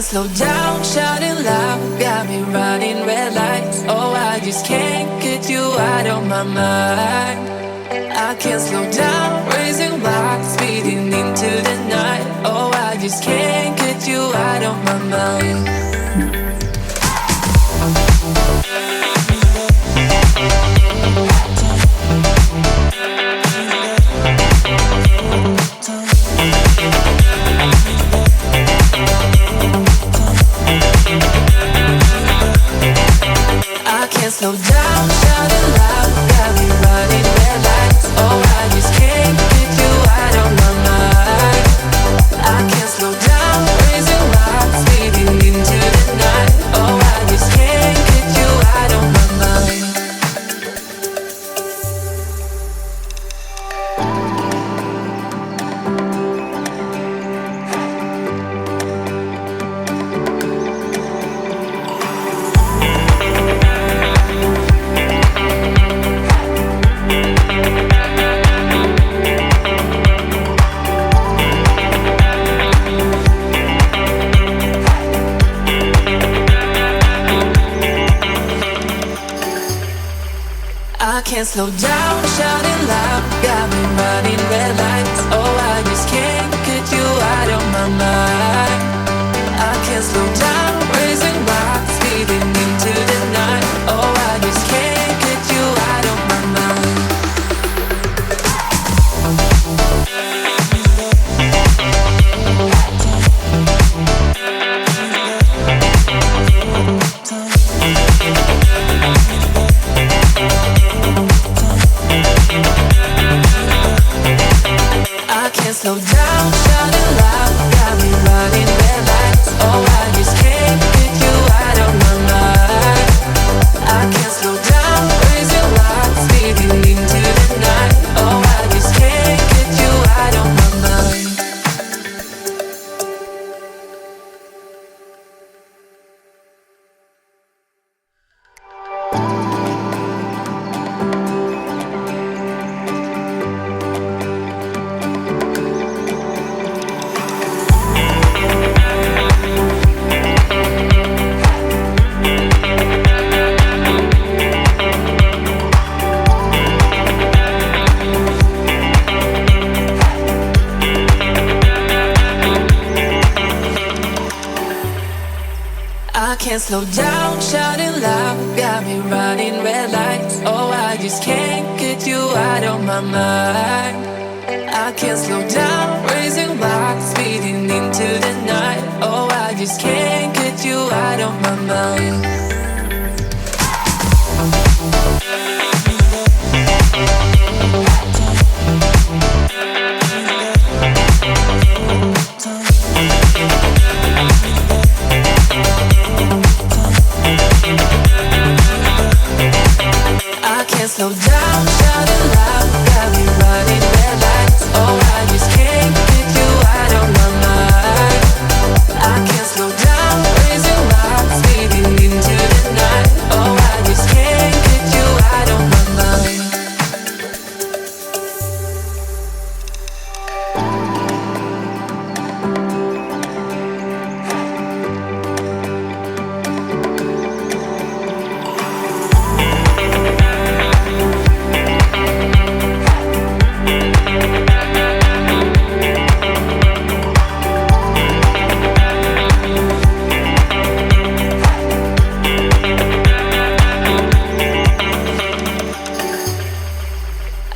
slow down, shouting loud, got me running red lights. Oh, I just can't get you out of my mind. I can't slow down, raising my speeding into the night. Oh, I just can't get you out of my mind. I can't slow down, shouting loud, got me running red lights. Oh, I just can't get you out of my mind. I can't slow down, raising my speeding into the night. Oh, I just can't get you out of my mind. I can't slow down, shouting loud, got me running red lights. Oh, I just can't get you out of my mind. I can't slow down, raising my speeding into the night. Oh, I just can't get you out of my mind. I can't slow down, shouting loud, got me running red lights. Oh, I just can't get you out of my mind. I can't slow down, raising lights, speeding into the night. Oh, I just can't get you out of my mind. I can't slow down, shouting loud, got me running red lights. Oh, I just can't get you out of my mind. I can't slow down, raising my speeding into the night. Oh, I just can't get you out of my mind. I can't slow down, shouting loud, got me running red lights. Oh, I just can't get you out of my mind. I can't slow down, raising my speeding into the night. Oh, I just can't get you out of my mind.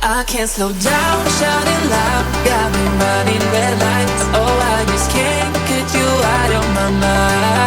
I can't slow down, shouting loud, got me running red lights. Oh, I just can't get you out of my mind.